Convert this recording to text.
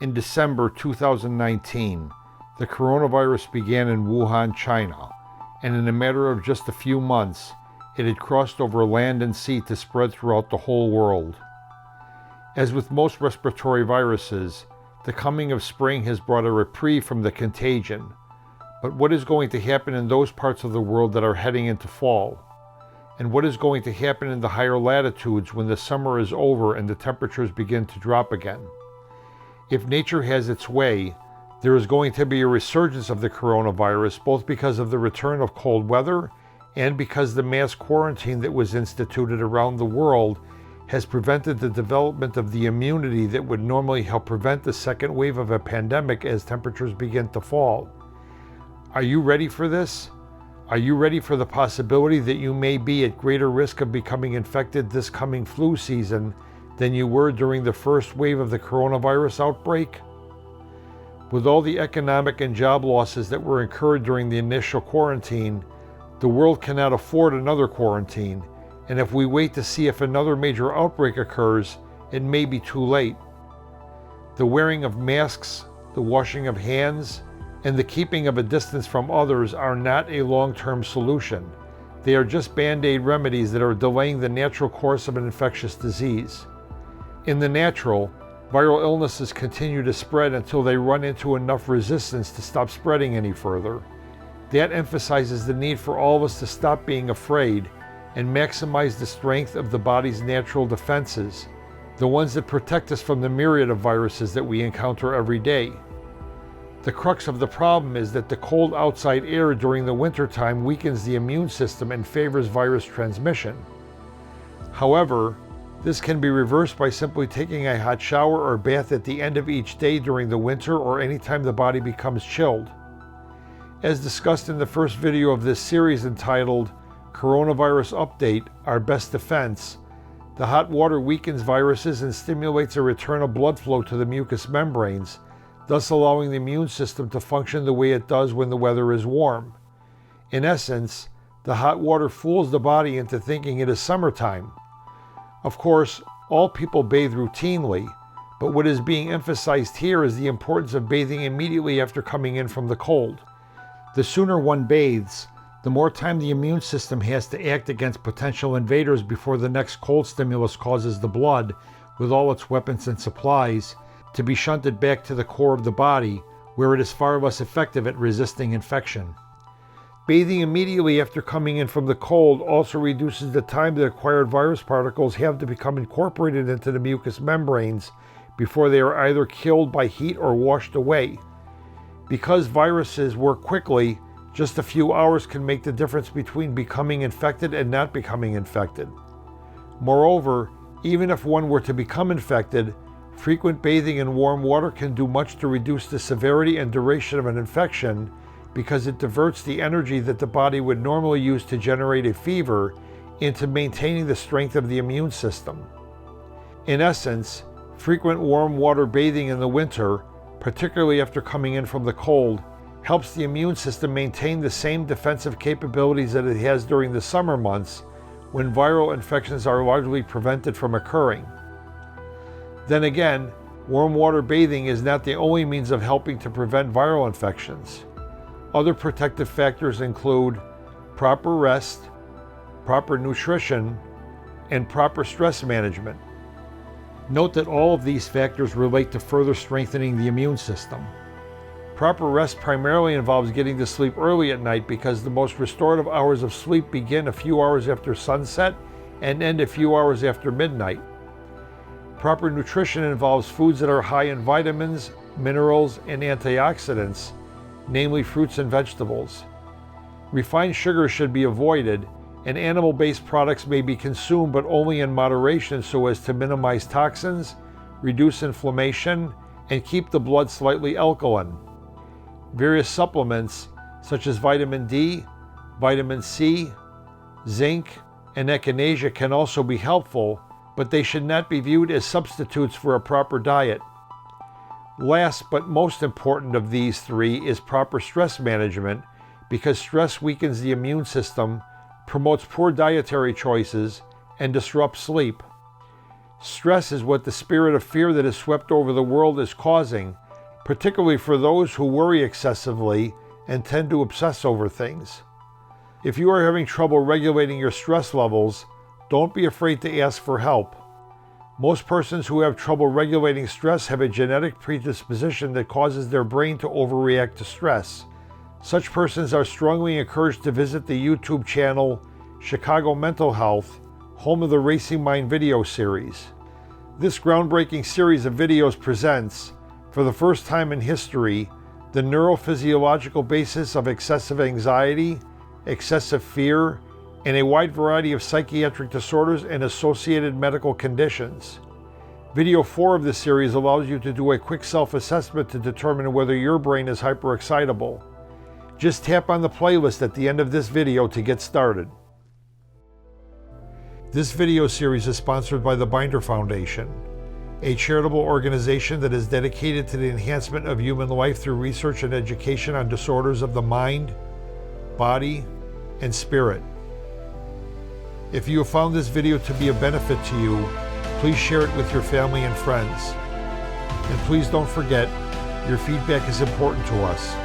In December 2019, the coronavirus began in Wuhan, China, and in a matter of just a few months, it had crossed over land and sea to spread throughout the whole world. As with most respiratory viruses, the coming of spring has brought a reprieve from the contagion. But what is going to happen in those parts of the world that are heading into fall? And what is going to happen in the higher latitudes when the summer is over and the temperatures begin to drop again? If nature has its way, there is going to be a resurgence of the coronavirus, both because of the return of cold weather and because the mass quarantine that was instituted around the world has prevented the development of the immunity that would normally help prevent the second wave of a pandemic as temperatures begin to fall. Are you ready for this? Are you ready for the possibility that you may be at greater risk of becoming infected this coming flu season than you were during the first wave of the coronavirus outbreak? With all the economic and job losses that were incurred during the initial quarantine, the world cannot afford another quarantine, and if we wait to see if another major outbreak occurs, it may be too late. The wearing of masks, the washing of hands, and the keeping of a distance from others are not a long-term solution. They are just band-aid remedies that are delaying the natural course of an infectious disease. In the natural, viral illnesses continue to spread until they run into enough resistance to stop spreading any further. That emphasizes the need for all of us to stop being afraid and maximize the strength of the body's natural defenses, the ones that protect us from the myriad of viruses that we encounter every day. The crux of the problem is that the cold outside air during the wintertime weakens the immune system and favors virus transmission. However, this can be reversed by simply taking a hot shower or bath at the end of each day during the winter or anytime the body becomes chilled. As discussed in the first video of this series entitled Coronavirus Update, Our Best Defense, the hot water weakens viruses and stimulates a return of blood flow to the mucous membranes, thus allowing the immune system to function the way it does when the weather is warm. In essence, the hot water fools the body into thinking it is summertime. Of course, all people bathe routinely, but what is being emphasized here is the importance of bathing immediately after coming in from the cold. The sooner one bathes, the more time the immune system has to act against potential invaders before the next cold stimulus causes the blood, with all its weapons and supplies, to be shunted back to the core of the body, where it is far less effective at resisting infection. Bathing immediately after coming in from the cold also reduces the time that acquired virus particles have to become incorporated into the mucous membranes before they are either killed by heat or washed away. Because viruses work quickly, just a few hours can make the difference between becoming infected and not becoming infected. Moreover, even if one were to become infected, frequent bathing in warm water can do much to reduce the severity and duration of an infection because it diverts the energy that the body would normally use to generate a fever into maintaining the strength of the immune system. In essence, frequent warm water bathing in the winter, particularly after coming in from the cold, helps the immune system maintain the same defensive capabilities that it has during the summer months when viral infections are largely prevented from occurring. Then again, warm water bathing is not the only means of helping to prevent viral infections. Other protective factors include proper rest, proper nutrition, and proper stress management. Note that all of these factors relate to further strengthening the immune system. Proper rest primarily involves getting to sleep early at night because the most restorative hours of sleep begin a few hours after sunset and end a few hours after midnight. Proper nutrition involves foods that are high in vitamins, minerals, and antioxidants, namely fruits and vegetables. Refined sugars should be avoided, and animal-based products may be consumed but only in moderation so as to minimize toxins, reduce inflammation, and keep the blood slightly alkaline. Various supplements, such as vitamin D, vitamin C, zinc, and echinacea can also be helpful, but they should not be viewed as substitutes for a proper diet. Last but most important of these three is proper stress management, because stress weakens the immune system, promotes poor dietary choices, and disrupts sleep. Stress is what the spirit of fear that has swept over the world is causing, particularly for those who worry excessively and tend to obsess over things. If you are having trouble regulating your stress levels, don't be afraid to ask for help. Most persons who have trouble regulating stress have a genetic predisposition that causes their brain to overreact to stress. Such persons are strongly encouraged to visit the YouTube channel Chicago Mental Health, home of the Racing Mind video series. This groundbreaking series of videos presents, for the first time in history, the neurophysiological basis of excessive anxiety, excessive fear, and a wide variety of psychiatric disorders and associated medical conditions. Video 4 of this series allows you to do a quick self-assessment to determine whether your brain is hyperexcitable. Just tap on the playlist at the end of this video to get started. This video series is sponsored by the Binder Foundation, a charitable organization that is dedicated to the enhancement of human life through research and education on disorders of the mind, body, and spirit. If you have found this video to be a benefit to you, please share it with your family and friends. And please don't forget, your feedback is important to us.